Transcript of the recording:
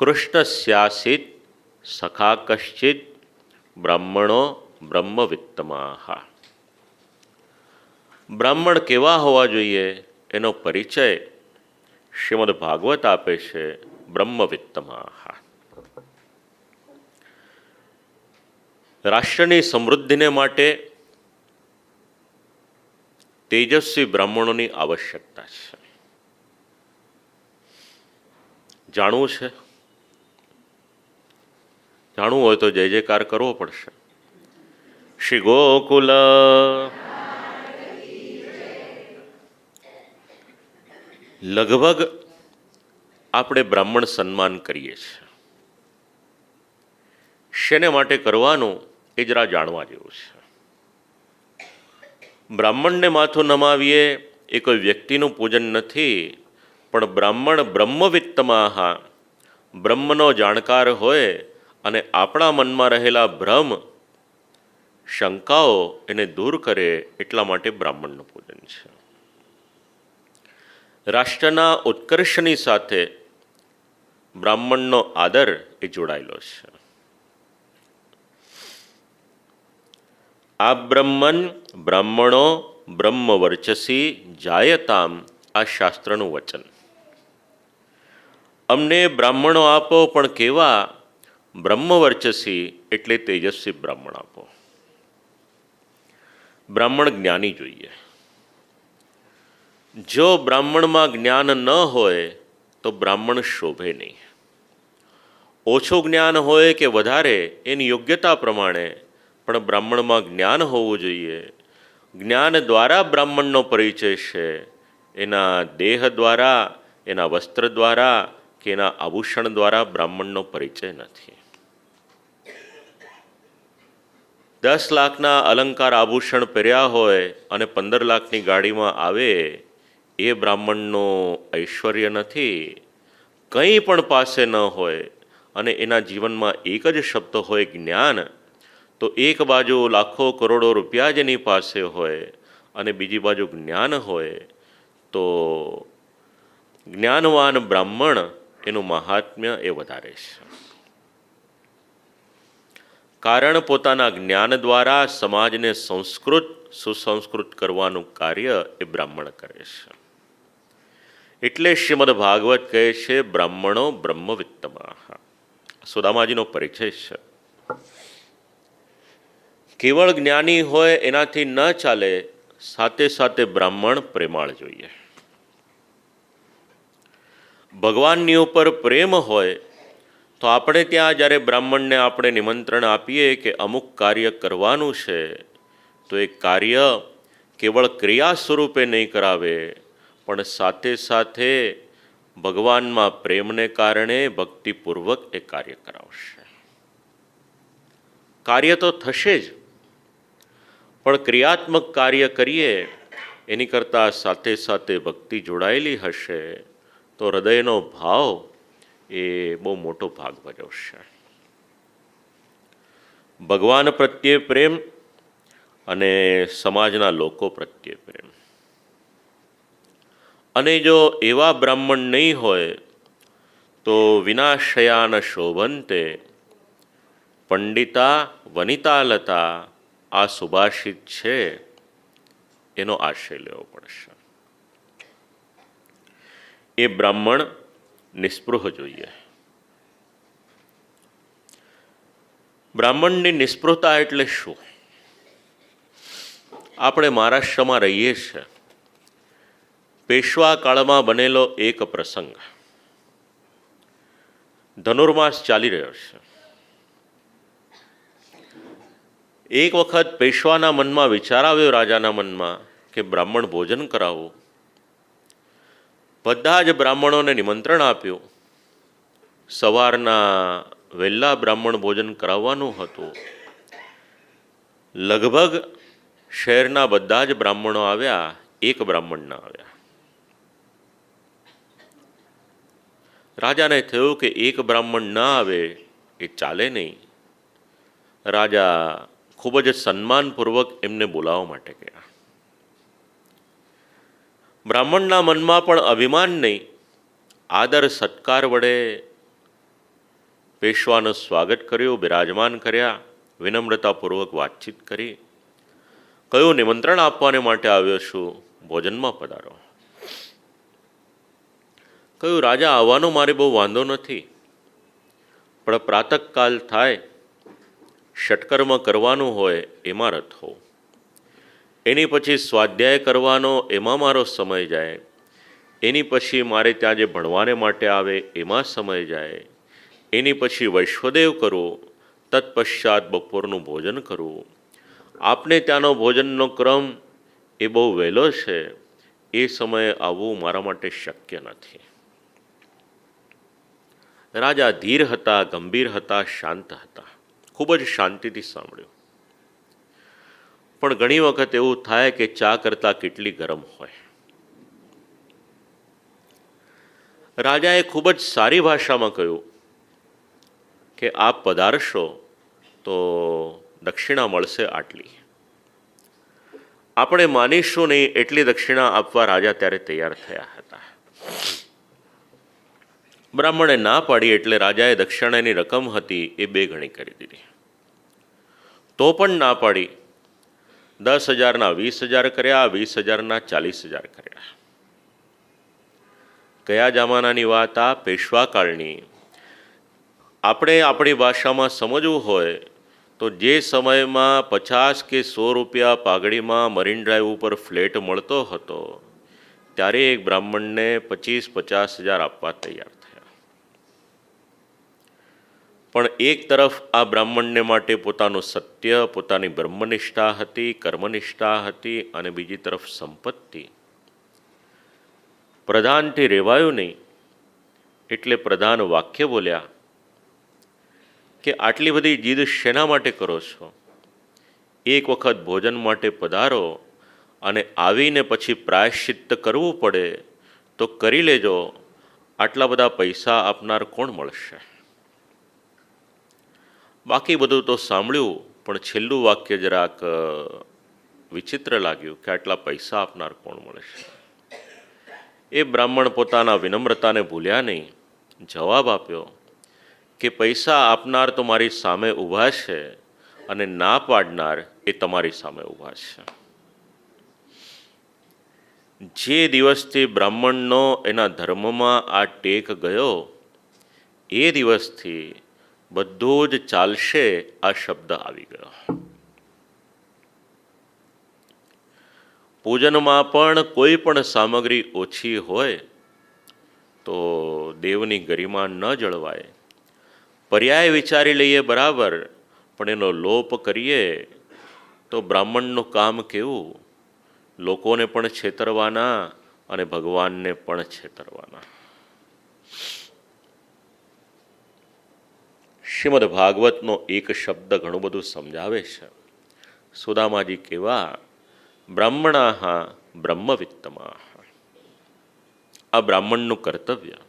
કૃષ્ણસ્યાસીત સખા કશ્ચિત બ્રાહ્મણો બ્રહ્મવિત્તમાહ. બ્રાહ્મણ કેવા હોવા જોઈએ એનો પરિચય શ્રીમદ ભાગવત આપે છે. બ્રહ્મવિત્તમાહ. રાષ્ટ્રની સમૃદ્ધિને માટે તેજસ્વી બ્રાહ્મણોની આવશ્યકતા છે. જાણવું છે? જાણવું હોય તો જય જયકાર કરવો પડશે. શ્રી ગોકુલ. લગભગ આપણે બ્રાહ્મણ સન્માન કરીએ છીએ. શેને માટે કરવાનું એ જરા જાણવા જેવું છે. બ્રાહ્મણને માથું નમાવીએ એ કોઈ વ્યક્તિનું પૂજન નથી, પણ બ્રાહ્મણ બ્રહ્મવિત્તમાહ, બ્રહ્મનો જાણકાર હોય અને આપણા મનમાં રહેલા ભ્રમ શંકાઓ એને દૂર કરે એટલા માટે બ્રાહ્મણનું પૂજન છે. રાષ્ટ્રના ઉત્કર્ષની સાથે બ્રાહ્મણનો આદર એ જોડાયેલો છે. આ બ્રહ્મન બ્રાહ્મણો બ્રહ્મવર્ચસી જાયતામ, આ શાસ્ત્રનું વચન. અમને બ્રાહ્મણો આપો, પણ કેવા? બ્રહ્મવર્ચસી એટલે તેજસ્વી બ્રાહ્મણ આપો. બ્રાહ્મણ જ્ઞાની જોઈએ. જો બ્રાહ્મણમાં જ્ઞાન ન હોય તો બ્રાહ્મણ શોભે નહીં. ઓછું જ્ઞાન હોય કે વધારે એની યોગ્યતા પ્રમાણે, પણ બ્રાહ્મણમાં જ્ઞાન હોવું જોઈએ. જ્ઞાન દ્વારા બ્રાહ્મણનો પરિચય છે. એના દેહ દ્વારા, એના વસ્ત્ર દ્વારા કે એના આભૂષણ દ્વારા બ્રાહ્મણનો પરિચય નથી. 10 લાખના અલંકાર આભૂષણ પહેર્યા હોય અને 15 લાખની ગાડીમાં આવે, એ બ્રાહ્મણનું ઐશ્વર્ય નથી. કંઈ પણ પાસે ન હોય અને એના જીવનમાં એક જ શબ્દ હોય જ્ઞાન, તો એક બાજુ લાખો કરોડો રૂપિયા જેની પાસે હોય અને બીજી બાજુ જ્ઞાન હોય, તો જ્ઞાનવાન બ્રાહ્મણ એનું મહાત્મ્ય એ વધારે છે. કારણ પોતાના જ્ઞાન દ્વારા સમાજને સુસંસ્કૃત કરવાનું કાર્ય એ બ્રાહ્મણ કરે છે. એટલે શ્રીમદ ભાગવત કહે છે બ્રાહ્મણો બ્રહ્મવિત્તમાહ. સુદામાજીનો પરિચય છે. કેવળ જ્ઞાની હોય એનાથી ન ચાલે, સાથે સાથે બ્રાહ્મણ પ્રેમાળ જોઈએ. ભગવાનની ઉપર પ્રેમ હોય તો આપણે ત્યાં જ્યારે બ્રાહ્મણને આપણે નિમંત્રણ આપીએ કે અમુક કાર્ય કરવાનું છે, તો એ કાર્ય કેવળ ક્રિયા સ્વરૂપે નહીં કરાવે, પણ સાથે સાથે ભગવાનમાં પ્રેમને કારણે ભક્તિપૂર્વક એ કાર્ય કરાવશે. કાર્ય તો થશે જ, પણ ક્રિયાત્મક કાર્ય કરીએ એની કરતાં સાથે સાથે ભક્તિ જોડાયેલી હશે તો હૃદયનો ભાવ એ બહુ મોટો ભાગ ભજવશે. ભગવાન પ્રત્યે પ્રેમ અને સમાજના લોકો પ્રત્યે પ્રેમ. અને જો એવા બ્રાહ્મણ નહીં હોય તો વિનાશયાન શોભંતે પંડિતા વનિતાલતા, આ સુભાષિત છે એનો આશય લેવો પડશે. એ બ્રાહ્મણ નિસ્પૃહ જોઈએ. બ્રાહ્મણની નિસ્પૃહતા એટલે શું? આપણે મહારાષ્ટ્રમાં રહીએ છીએ. પેશવા કાળમાં બનેલો એક પ્રસંગ. ધનુર્માસ ચાલી રહ્યો છે. એક વખત પેશવાના મનમાં વિચાર આવ્યો, રાજાના મનમાં, કે બ્રાહ્મણ ભોજન કરાવવું. બધા જ બ્રાહ્મણોને નિમંત્રણ આપ્યું. સવારના વહેલા બ્રાહ્મણ ભોજન કરાવવાનું હતું. લગભગ શહેરના બધા જ બ્રાહ્મણો આવ્યા, એક બ્રાહ્મણ ના આવ્યા. રાજાને થયું કે એક બ્રાહ્મણ ના આવે એ ચાલે નહીં. રાજા ખૂબ જ સન્માનપૂર્વક એમને બોલાવવા માટે ગયા. બ્રાહ્મણના મનમાં પણ અભિમાન નહીં, આદર સત્કાર વડે પેશવાનું સ્વાગત કર્યું, બિરાજમાન કર્યા, વિનમ્રતાપૂર્વક વાતચીત કરી. કયું નિમંત્રણ આપવાને માટે આવ્યો છું, ભોજનમાં પધારો. કયું રાજા આવવાનો મારે બહુ વાંધો નથી, પણ પ્રાતઃકાલ થાય, ષટકર્મ કરવાનું હોય એમાં રત હોઉં, એની પછી સ્વાધ્યાય કરવાનો એમાં મારો સમય જાય, એની પછી મારે ત્યાં જે ભણવાને માટે આવે એમાં સમય જાય, એની પછી વૈશ્વદેવ કરવું, તત્પશ્ચાત બપોરનું ભોજન કરવું. આપને ત્યાંનો ભોજનનો ક્રમ એ બહુ વહેલો છે, એ સમયે આવવું મારા માટે શક્ય નથી. રાજા ધીર હતા, ગંભીર હતા, શાંત હતા, ખૂબ જ શાંતિથી સાંભળ્યું. પણ ઘણી વખત એવું થાય કે ચા કરતાં કેટલી ગરમ હોય. રાજાએ ખૂબ જ સારી ભાષામાં કહ્યું કે આપ પધારશો તો દક્ષિણા મળશે આટલી. આપણે માનીશું નહીં એટલી દક્ષિણા આપવા રાજા ત્યારે તૈયાર થયા હતા. બ્રાહ્મણે ના પાડી એટલે રાજાએ દક્ષિણાની રકમ હતી એ 2 ગણી કરી દીધી. તો પણ ના પાડી. 10,000ના 20,000 કર્યા, 20,000ના 40,000 કર્યા. કયા જમાનાની વાત આ? પેશવા કાળની. આપણે આપણી ભાષામાં સમજવું હોય તો જે સમયમાં 50 કે 100 રૂપિયા પાઘડીમાં મરીન ડ્રાઈવ ઉપર ફ્લેટ મળતો હતો, ત્યારે એક બ્રાહ્મણને 25-50,000 આપવા તૈયાર થયા. પણ એક તરફ આ બ્રાહ્મણને માટે પોતાનું સત્ય, પોતાની બ્રહ્મનિષ્ઠા હતી, કર્મનિષ્ઠા હતી, અને બીજી તરફ સંપત્તિ. પ્રધાનથી રહેવાયું નહીં એટલે પ્રધાન વાક્ય બોલ્યા કે આટલી બધી જીદ શેના માટે કરો છો? એક વખત ભોજન માટે પધારો અને આવીને પછી પ્રાયશ્ચિત્ત કરવું પડે તો કરી લેજો. આટલા બધા પૈસા આપનાર કોણ મળશે? બાકી બધું તો સાંભળ્યું, પણ છેલ્લું વાક્ય જરાક વિચિત્ર લાગ્યું કે આટલા પૈસા આપનાર કોણ મળશે? એ બ્રાહ્મણ પોતાના વિનમ્રતાને ભૂલ્યા નહીં. જવાબ આપ્યો કે પૈસા આપનાર તો મારી સામે ઊભા છે અને ના પાડનાર એ તમારી સામે ઊભા છે. જે દિવસથી બ્રાહ્મણનો એના ધર્મમાં આ ટેક ગયો, એ દિવસથી બધું જ ચાલશે આ શબ્દ આવી ગયો. પૂજનમાં પણ કોઈ પણ સામગ્રી ઓછી હોય તો દેવની ગરિમા ન જળવાય. પર્યાય વિચારી લઈએ બરાબર, પણ એનો લોપ કરીએ તો બ્રાહ્મણનું કામ કેવું? લોકોને પણ છેતરવાના અને ભગવાનને પણ છેતરવાના. શ્રીમદ ભાગવતનો એક શબ્દ ઘણું બધું સમજાવે છે. સુદામાજી કેવા? બ્રાહ્મણાઃ બ્રહ્મવિત્તમાઃ. આ બ્રાહ્મણનું કર્તવ્ય.